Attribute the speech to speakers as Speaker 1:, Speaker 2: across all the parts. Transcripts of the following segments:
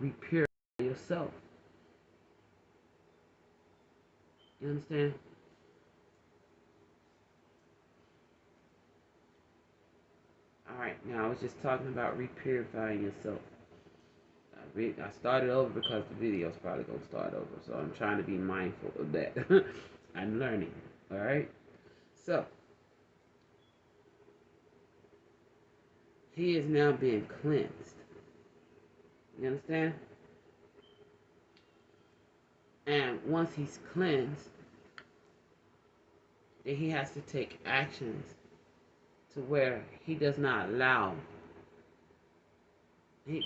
Speaker 1: Repair yourself. You understand? Alright, now I was just talking about repurifying yourself. I started over because the video's probably going to start over. So I'm trying to be mindful of that. I'm learning. Alright? So, he is now being cleansed. You understand? And once he's cleansed, then he has to take actions to where he does not allow.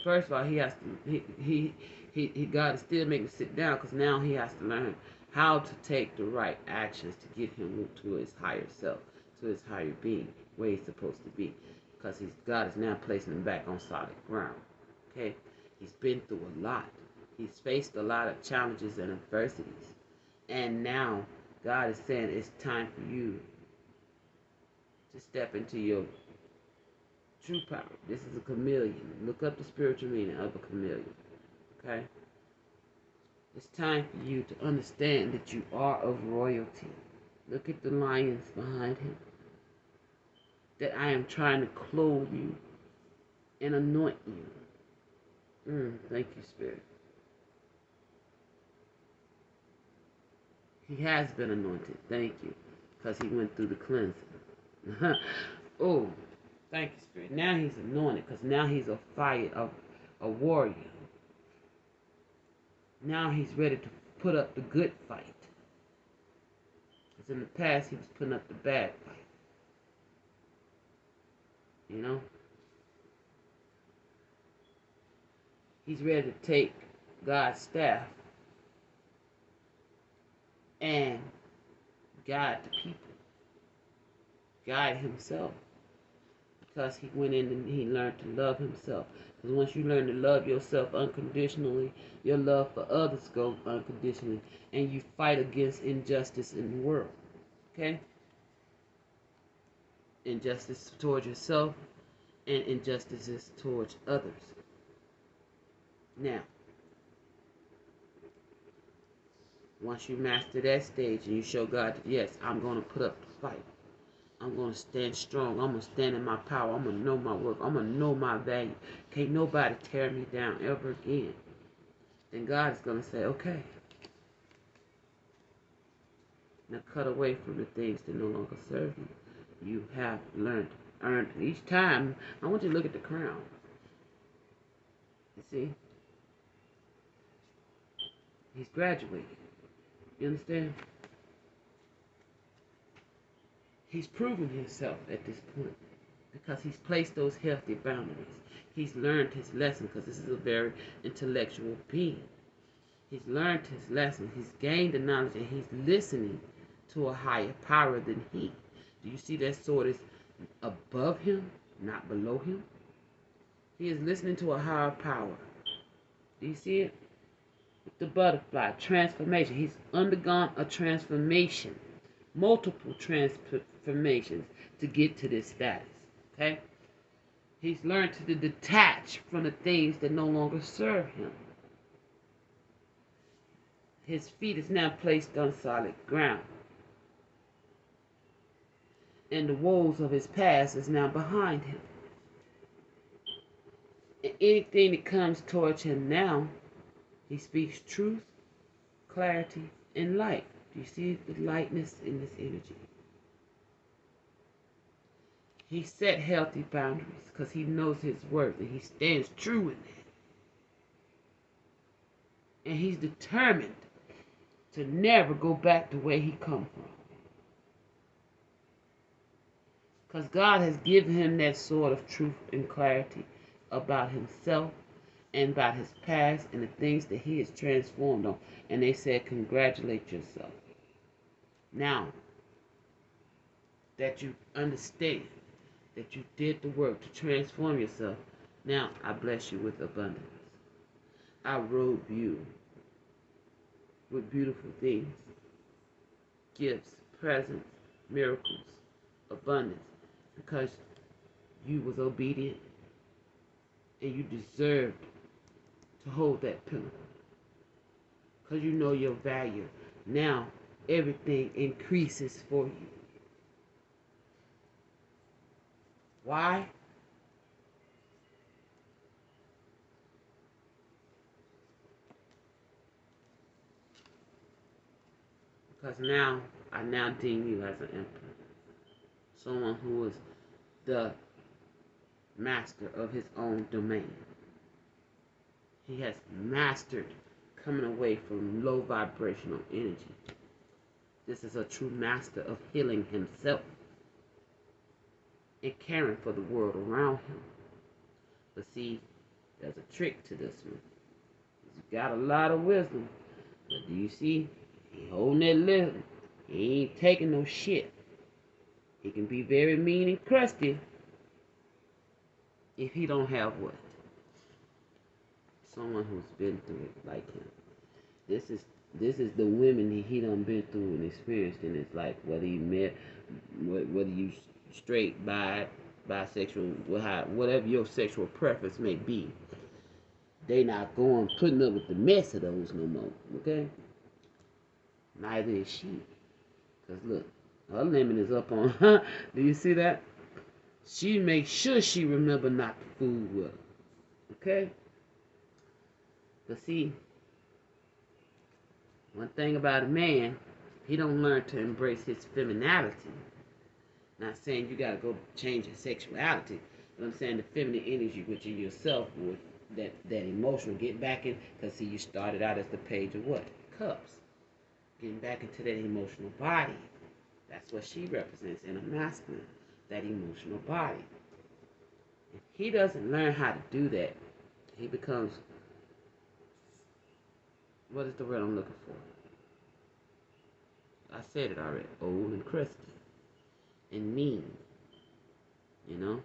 Speaker 1: First of all, he has to. God is still making him sit down because now he has to learn how to take the right actions to get him to his higher self, to his higher being, where he's supposed to be, because God is now placing him back on solid ground. Okay, he's been through a lot. He's faced a lot of challenges and adversities, and now God is saying it's time for you to step into your true power. This is a chameleon. Look up the spiritual meaning of a chameleon. Okay? It's time for you to understand that you are of royalty. Look at the lions behind him. That I am trying to clothe you and anoint you. Thank you, Spirit. He has been anointed. Thank you. Because he went through the cleansing. Oh, thank you, Spirit. Now he's anointed because now he's a fire, a warrior. Now he's ready to put up the good fight. Because in the past he was putting up the bad fight. You know? He's ready to take God's staff and guide the people. Guide himself. Because he went in and he learned to love himself. Because once you learn to love yourself unconditionally, your love for others goes unconditionally. And you fight against injustice in the world. Okay? Injustice towards yourself and injustices towards others. Now, once you master that stage and you show God that, yes, I'm going to put up the fight. I'm going to stand strong. I'm going to stand in my power. I'm going to know my work. I'm going to know my value. Can't nobody tear me down ever again. Then God is going to say, okay. Now cut away from the things that no longer serve you. You have learned, earned. Each time, I want you to look at the crown. You see? He's graduated. You understand? He's proven himself at this point because he's placed those healthy boundaries. He's learned his lesson because this is a very intellectual being. He's learned his lesson. He's gained the knowledge and he's listening to a higher power than he. Do you see that sword is above him, not below him? He is listening to a higher power. Do you see it? With the butterfly, transformation. He's undergone a transformation. Multiple transformations to get to this status. Okay? He's learned to detach from the things that no longer serve him. His feet is now placed on solid ground. And the woes of his past is now behind him. And anything that comes towards him now, he speaks truth, clarity, and light. Do you see the lightness in this energy? He set healthy boundaries because he knows his worth and he stands true in that. And he's determined to never go back to where he come from. Because God has given him that sort of truth and clarity about himself and about his past and the things that he has transformed on. And they said, congratulate yourself. Now that you understand that you did the work to transform yourself, now I bless you with abundance. I robe you with beautiful things, gifts, presents, miracles, abundance, because you was obedient and you deserved to hold that pinnacle. Because you know your value. Now, everything increases for you. Why? Because now, I now deem you as an emperor. Someone who is the master of his own domain. He has mastered coming away from low vibrational energy. This is a true master of healing himself and caring for the world around him. But see, there's a trick to this one. He's got a lot of wisdom. But do you see? He holding that lip. He ain't taking no shit. He can be very mean and crusty if he don't have what? Someone who's been through it like him. This is the women he done been through and experienced in his life. Whether you met, whether you straight, bisexual, whatever your sexual preference may be, they not going putting up with the mess of those no more. Okay? Neither is she. Cause look, her limit is up on her. Do you see that? She makes sure she remember not to fool with her. Okay? But see, one thing about a man, he don't learn to embrace his femininity. Not saying you gotta go change your sexuality, but I'm saying the feminine energy within yourself, with that emotional, get back in. Cause see, you started out as the page of what? Cups. Getting back into that emotional body. That's what she represents in a masculine. That emotional body. If he doesn't learn how to do that, he becomes, what is the word I'm looking for? I said it already. Old and crusty. And mean. You know?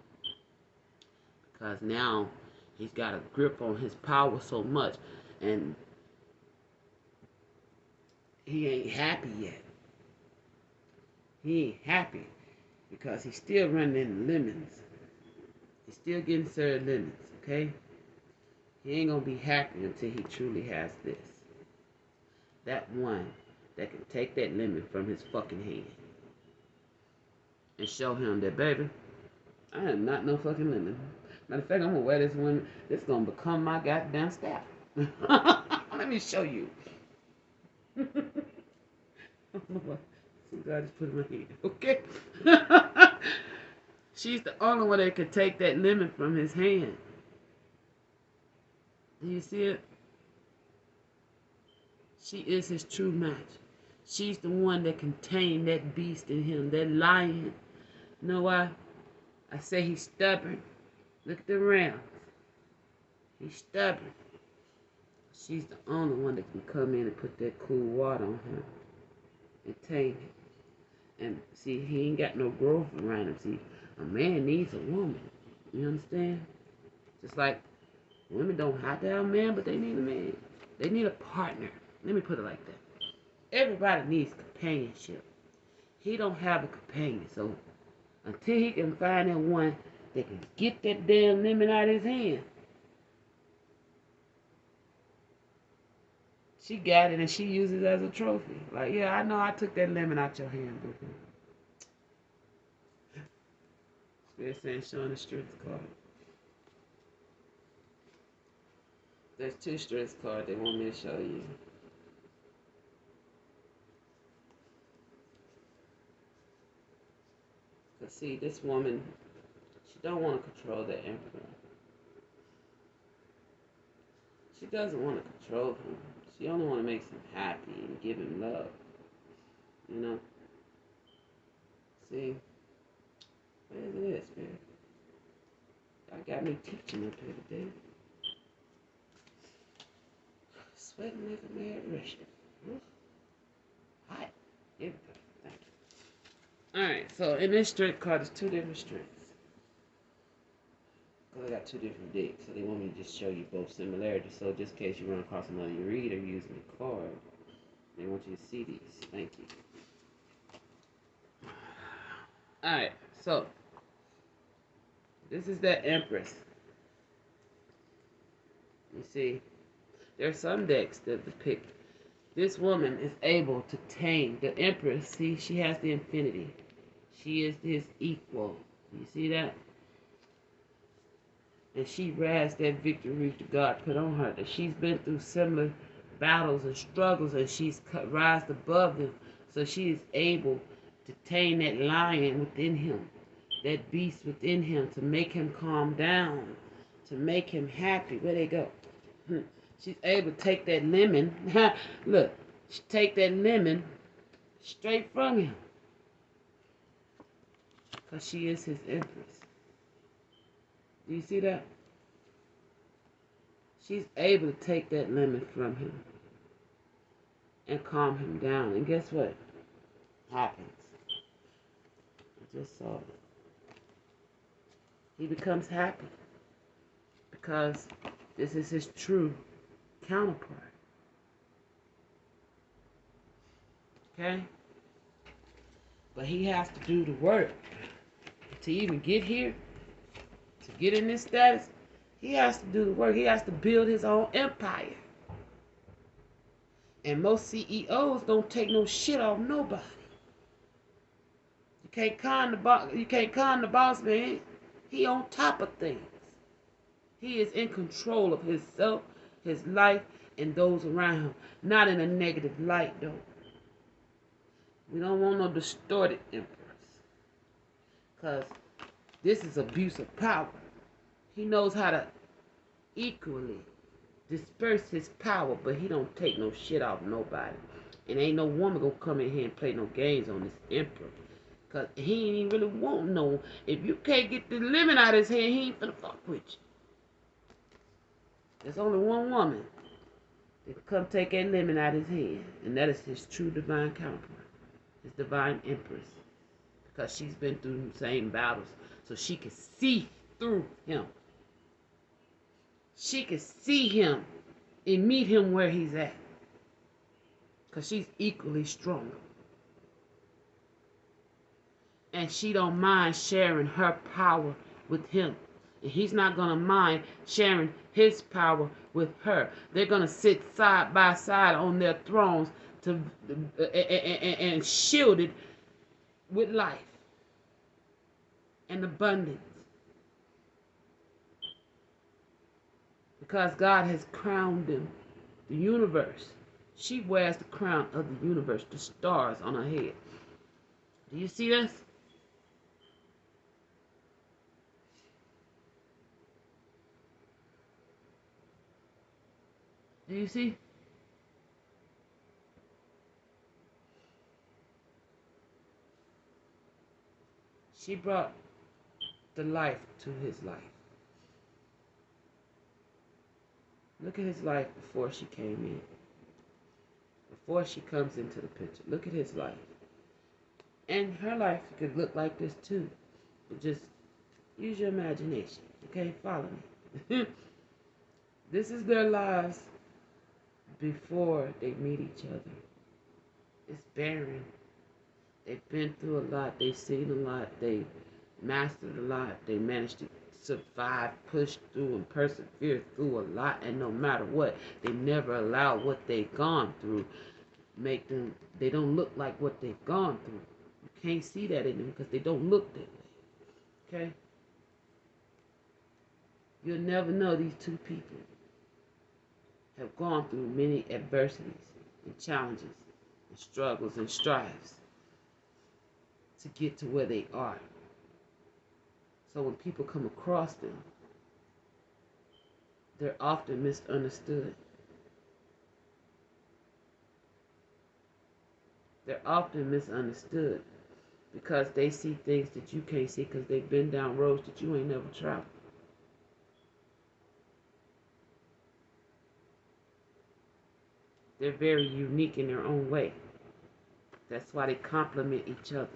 Speaker 1: Because now he's got a grip on his power so much. And he ain't happy yet. He ain't happy. Because he's still running into lemons. He's still getting served lemons. Okay? He ain't going to be happy until he truly has this. That one that can take that lemon from his fucking hand and show him that, baby, I am not no fucking lemon. Matter of fact, I'm gonna wear this one. This gonna become my goddamn staff. Let me show you. I don't know what. Some guy just put it in my hand. Okay. She's the only one that can take that lemon from his hand. Do you see it? She is his true match. She's the one that can tame that beast in him, that lion. You know why? I say he's stubborn. Look at the rams. He's stubborn. She's the only one that can come in and put that cool water on him and tame it. And see, he ain't got no growth around him. See, a man needs a woman. You understand? Just like women don't have to have a man, but they need a man. They need a partner. Let me put it like that. Everybody needs companionship. He don't have a companion, so until he can find that one that can get that damn lemon out of his hand, she got it and she uses it as a trophy. Like, yeah, I know I took that lemon out your hand, boo. Spirit saying showing the strength card. There's 2 stress cards they want me to show you. Cause see, this woman, she don't want to control the emperor. She doesn't want to control him. She only want to make him happy and give him love. You know? See? Where is it, Spirit? God got me teaching up here today. Sweating like a mad Russian. Hot. Everybody. Thank you. Alright, so in this strength card, there's 2 different strengths. Because I got 2 different decks, so they want me to just show you both similarities. So just in case you run across another reader using the card, they want you to see these. Thank you. Alright, so this is that Empress. You see, There's some decks that depict this woman is able to tame the Empress. See, she has the infinity. She is his equal. You see that? And she rides that victory that God put on her. That she's been through similar battles and struggles, and she's rised above them. So she is able to tame that lion within him, that beast within him, to make him calm down, to make him happy. Where they go? She's able to take that lemon. Look, she take that lemon straight from him. Because she is his empress. Do you see that? She's able to take that lemon from him and calm him down. And guess what happens? I just saw it. He becomes happy because this is his true counterpart. Okay? But he has to do the work to even get here, to get in this status. He has to do the work. He has to build his own empire. And most CEOs don't take no shit off nobody. You can't con the boss man. He on top of things. He is in control of himself, his life, and those around him. Not in a negative light, though. We don't want no distorted emperors. Because this is abuse of power. He knows how to equally disperse his power, but he don't take no shit off nobody. And ain't no woman gonna come in here and play no games on this emperor. Because he ain't even really want no. If you can't get the lemon out of his hand, he ain't finna fuck with you. There's only one woman that can come take that lemon out of his hand. And that is his true divine counterpart. His divine empress. Because she's been through the same battles. So she can see through him. She can see him and meet him where he's at. Because she's equally stronger. And she don't mind sharing her power with him. And he's not going to mind sharing his power with her. They're going to sit side by side on their thrones and shielded with life and abundance. Because God has crowned them, the universe. She wears the crown of the universe, the stars on her head. Do you see this? Do you see? She brought the life to his life. Look at his life before she came in. Before she comes into the picture. Look at his life. And her life could look like this too. But just use your imagination. Okay? Follow me. This is their lives before they meet each other. It's barren. They've been through a lot. They've seen a lot. They've mastered a lot. They managed to survive, push through, and persevere through a lot. And no matter what, they never allow what they've gone through make them, they don't look like what they've gone through. You can't see that in them because they don't look that way. Okay? You'll never know these two people have gone through many adversities and challenges and struggles and strives to get to where they are. So when people come across them, they're often misunderstood. They're often misunderstood because they see things that you can't see because they've been down roads that you ain't never traveled. They're very unique in their own way. That's why they complement each other.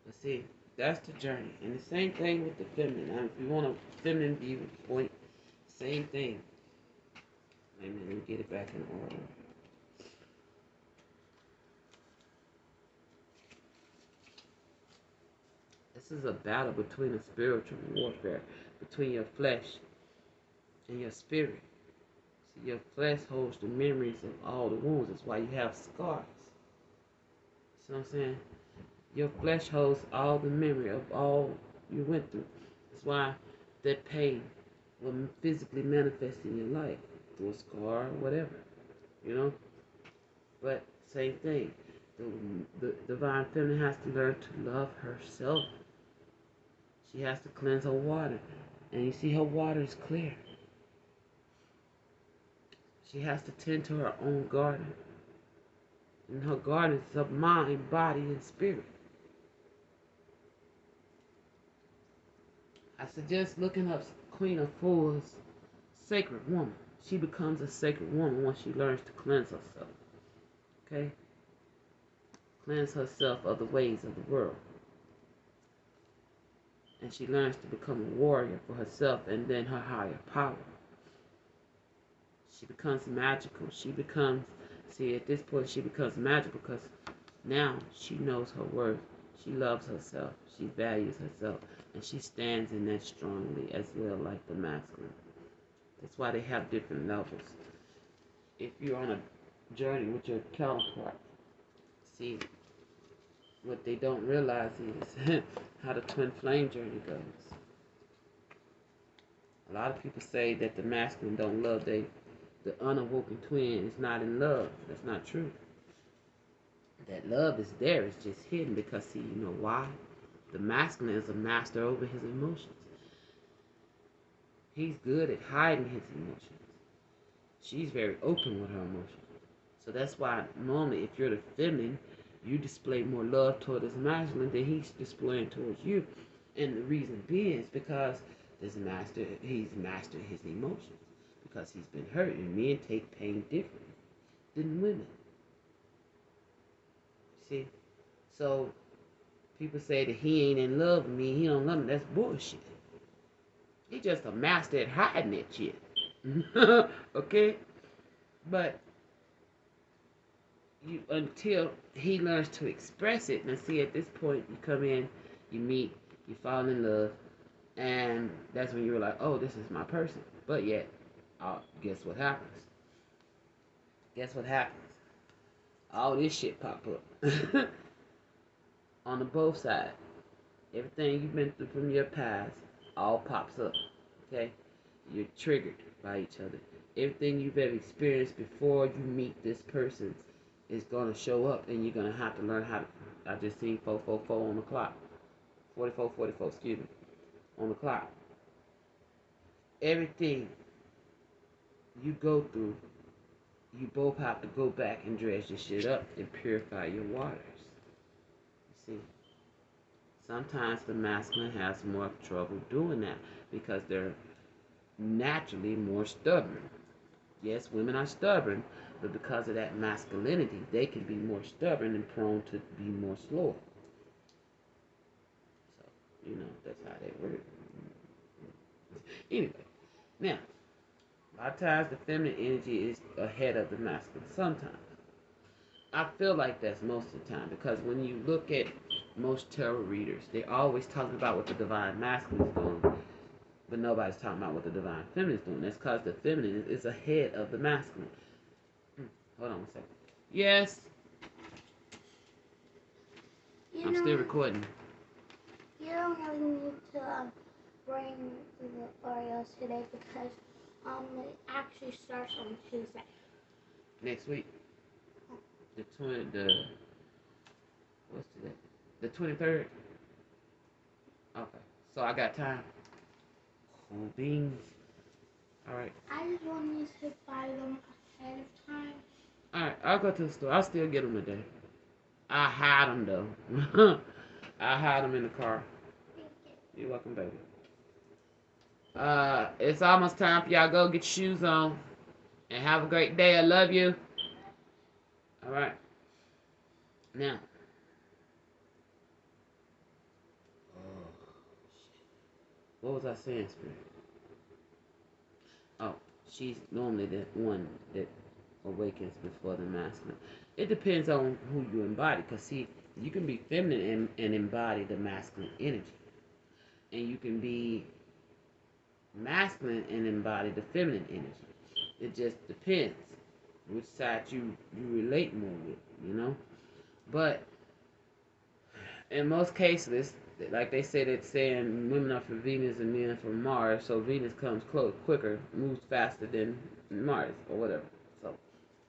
Speaker 1: But see, that's the journey. And the same thing with the feminine. Now, if you want a feminine viewpoint, same thing. Wait a minute, let me get it back in order. The This is a battle between a spiritual warfare, between your flesh and your spirit. See, your flesh holds the memories of all the wounds. That's why you have scars. See what I'm saying? Your flesh holds all the memory of all you went through. That's why that pain will physically manifest in your life through a scar or whatever, you know. But same thing. The divine feminine has to learn to love herself. She has to cleanse her water. And you see her water is clear. She has to tend to her own garden. And her garden is of mind, body, and spirit. I suggest looking up Queen of Fools, Sacred Woman. She becomes a sacred woman once she learns to cleanse herself. Okay? Cleanse herself of the ways of the world. And she learns to become a warrior for herself and then her higher power. She becomes magical. At this point, she becomes magical because now she knows her worth. She loves herself. She values herself. And she stands in that strongly as well, like the masculine. That's why they have different levels. If you're on a journey with your counterpart, see, what they don't realize is how the twin flame journey goes. A lot of people say that the masculine don't love the unawoken twin is not in love. That's not true. That love is there. It's just hidden because, see, you know why? The masculine is a master over his emotions. He's good at hiding his emotions. She's very open with her emotions. So that's why normally if you're the feminine, you display more love toward this masculine than he's displaying towards you. And the reason being is because he's mastered his emotions. Because he's been hurt, and men take pain differently than women. See? So people say that he ain't in love with me, he don't love me. That's bullshit. He's just a master at hiding that shit. Okay? But until he learns to express it, and see, at this point you come in, you meet, you fall in love, and that's when you're like, oh, this is my person. But yet, guess what happens? Guess what happens? All this shit pop up. On the both sides. Everything you've been through from your past all pops up. Okay? You're triggered by each other. Everything you've ever experienced before you meet this person is going to show up, and you're going to have to learn how to. I just seen 444 on the clock. 44, excuse me. On the clock. Everything you go through, you both have to go back and dredge this shit up and purify your waters. You see? Sometimes the masculine has more trouble doing that because they're naturally more stubborn. Yes, women are stubborn, but because of that masculinity, they can be more stubborn and prone to be more slow. So, that's how they work. Anyway, now, a lot of times the feminine energy is ahead of the masculine. Sometimes. I feel like that's most of the time because when you look at most tarot readers, they're always talking about what the divine masculine is doing, but nobody's talking about what the divine feminine is doing. That's because the feminine is ahead of the masculine. Hold on one second. Yes. I'm still recording.
Speaker 2: You don't really need to bring the Oreos today because it actually starts on Tuesday.
Speaker 1: Next week. What's today? The 23rd? Okay. So I got time. Cool beans. Alright.
Speaker 2: I just wanted to buy them ahead of time.
Speaker 1: Alright, I'll go to the store. I'll still get them today. I hide them though. I hide them in the car. You're welcome, baby. It's almost time for y'all to go get your shoes on. And have a great day. I love you. Alright. Now. What was I saying, Spirit? Oh, she's normally the one that awakens before the masculine. It depends on who you embody. Because, see, you can be feminine and embody the masculine energy. and you can be masculine and embody the feminine energy. It just depends which side you relate more with, you know. But in most cases, like they said, it's saying women are from Venus and men from Mars, so Venus comes close, quicker, moves faster than Mars or whatever. So,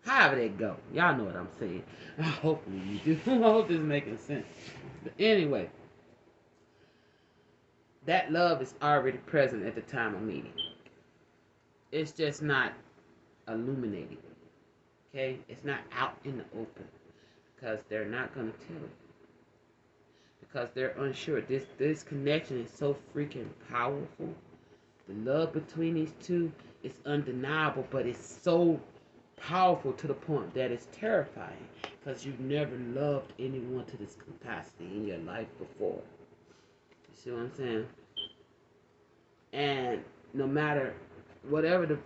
Speaker 1: however they go, y'all know what I'm saying. Hopefully you do. I hope this is making sense. But anyway, that love is already present at the time of meeting. It's just not illuminated. Okay, it's not out in the open because they're not gonna tell you because they're unsure. This connection is so freaking powerful. The love between these two is undeniable, but it's so powerful to the point that it's terrifying because you've never loved anyone to this capacity in your life before. You see what I'm saying? And no matter whatever the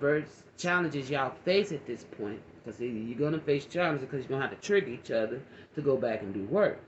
Speaker 1: challenges y'all face at this point, because you're going to face challenges because you're going to have to trigger each other to go back and do work.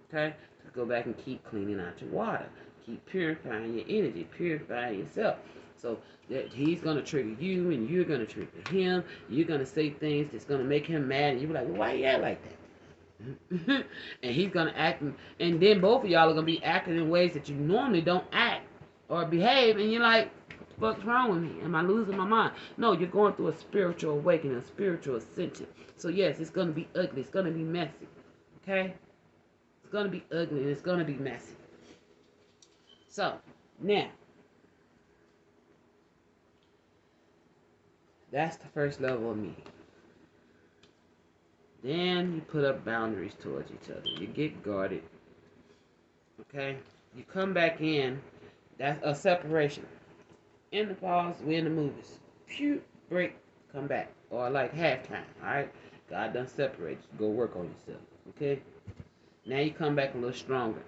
Speaker 1: Okay? To go back and keep cleaning out your water. Keep purifying your energy. Purifying yourself. So that he's going to trigger you and you're going to trigger him. You're going to say things that's going to make him mad. And you're like, well, why you act like that? And he's going to act. And then both of y'all are going to be acting in ways that you normally don't act or behave. And you're like, what's wrong with me? Am I losing my mind? No, you're going through a spiritual awakening, a spiritual ascension. So yes, it's going to be ugly. It's going to be messy. Okay? It's going to be ugly and it's going to be messy. So, now, that's the first level of meeting. Then you put up boundaries towards each other. You get guarded. Okay? You come back in. That's a separation. In the pause, we in the movies. Pew, break, come back. Or like halftime, alright? God done separated you. Go work on yourself. Okay? Now you come back a little stronger.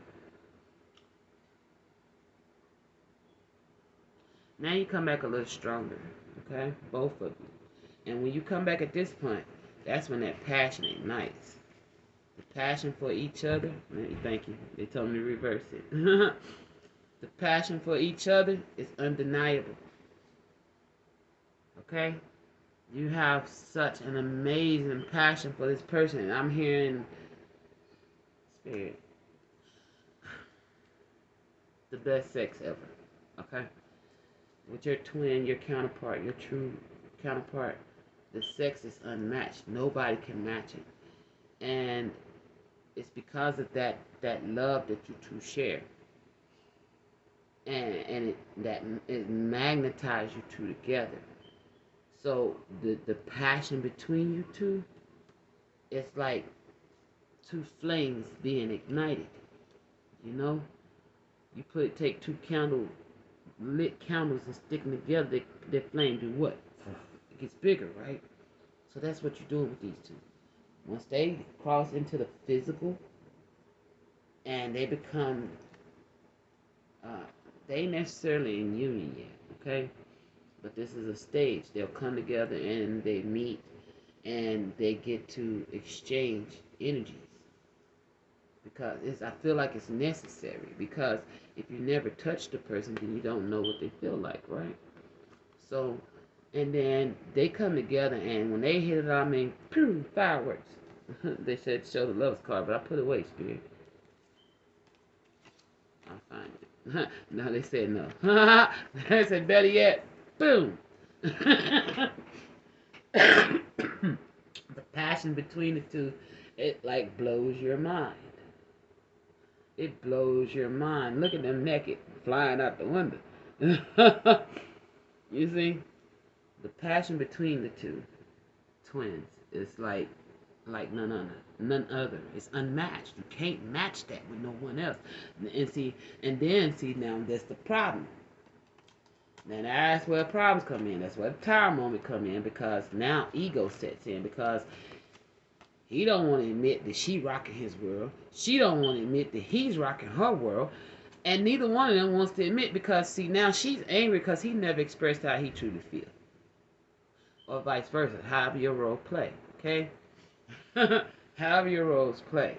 Speaker 1: Now you come back a little stronger. Okay? Both of you. And when you come back at this point, that's when that passion ignites. The passion for each other. Thank you. They told me to reverse it. The passion for each other is undeniable. Okay? You have such an amazing passion for this person. I'm hearing spirit. The best sex ever. Okay? With your twin, your counterpart, your true counterpart, the sex is unmatched. Nobody can match it. And it's because of that love that you two share. And it magnetizes you two together. So the passion between you two, it's like two flames being ignited. You know, you take two lit candles and stick them together. Their flame do what? It gets bigger, right? So that's what you're doing with these two. Once they cross into the physical, and they become, they ain't necessarily in union yet, okay? But this is a stage. They'll come together and they meet and they get to exchange energies. Because I feel like it's necessary. Because if you never touch the person, then you don't know what they feel like, right? So, and then they come together and when they hit it, I mean, pew, fireworks. They said show the lover's card, but I put it away, spirit. I'll find it. No, they said no. They said better yet, boom. The passion between the two, it like blows your mind. It blows your mind. Look at them naked, flying out the window. You see? The passion between the two twins is like none other. It's unmatched. You can't match that with no one else. And then see now that's the problem. Now that's where problems come in. That's where the tower moment come in because now ego sets in because he don't want to admit that she rocking his world. She don't want to admit that he's rocking her world. And neither one of them wants to admit because see now she's angry because he never expressed how he truly feels. Or vice versa. However your role play. Okay? However your roles play.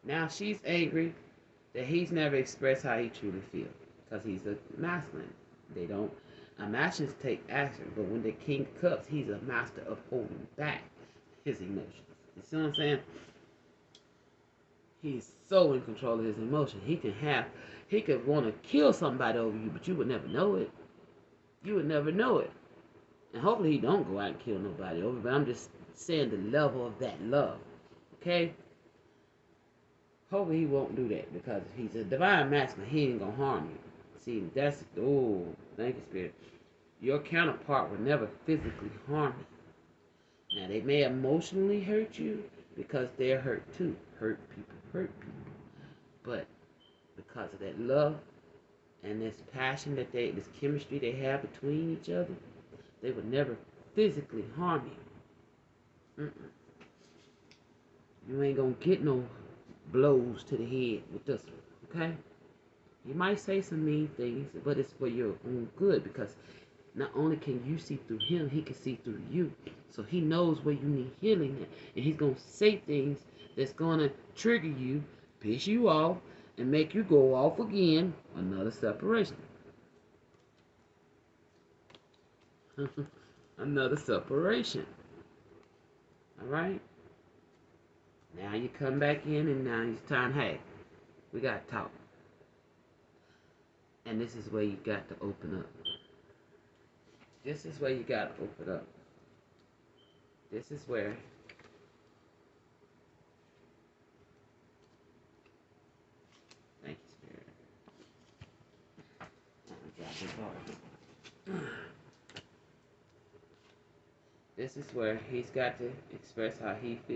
Speaker 1: Now she's angry that he's never expressed how he truly feels. because he's a masculine. They don't. Masculines take action, but when the King of Cups, he's a master of holding back his emotions. You see what I'm saying? He's so in control of his emotions. He could want to kill somebody over you, but you would never know it. You would never know it. And hopefully he don't go out and kill nobody over, but I'm just saying the level of that love. Okay? Hopefully he won't do that, because if he's a divine masculine, he ain't gonna harm you. See, that's, oh, thank you, Spirit. Your counterpart will never physically harm you. Now, they may emotionally hurt you because they're hurt too. Hurt people hurt people. But because of that love and this passion this chemistry they have between each other, they would never physically harm you. You ain't gonna get no blows to the head with this one, okay? You might say some mean things, but it's for your own good, because not only can you see through him, he can see through you. So he knows where you need healing at, and he's gonna say things that's gonna trigger you, piss you off, and make you go off again. Another separation. Another separation. All right. Now you come back in, and now it's time. Hey, we gotta talk. And this is where you got to open up. This is where you got to open up. This is where thank you, Spirit. This is where he's got to express how he feels.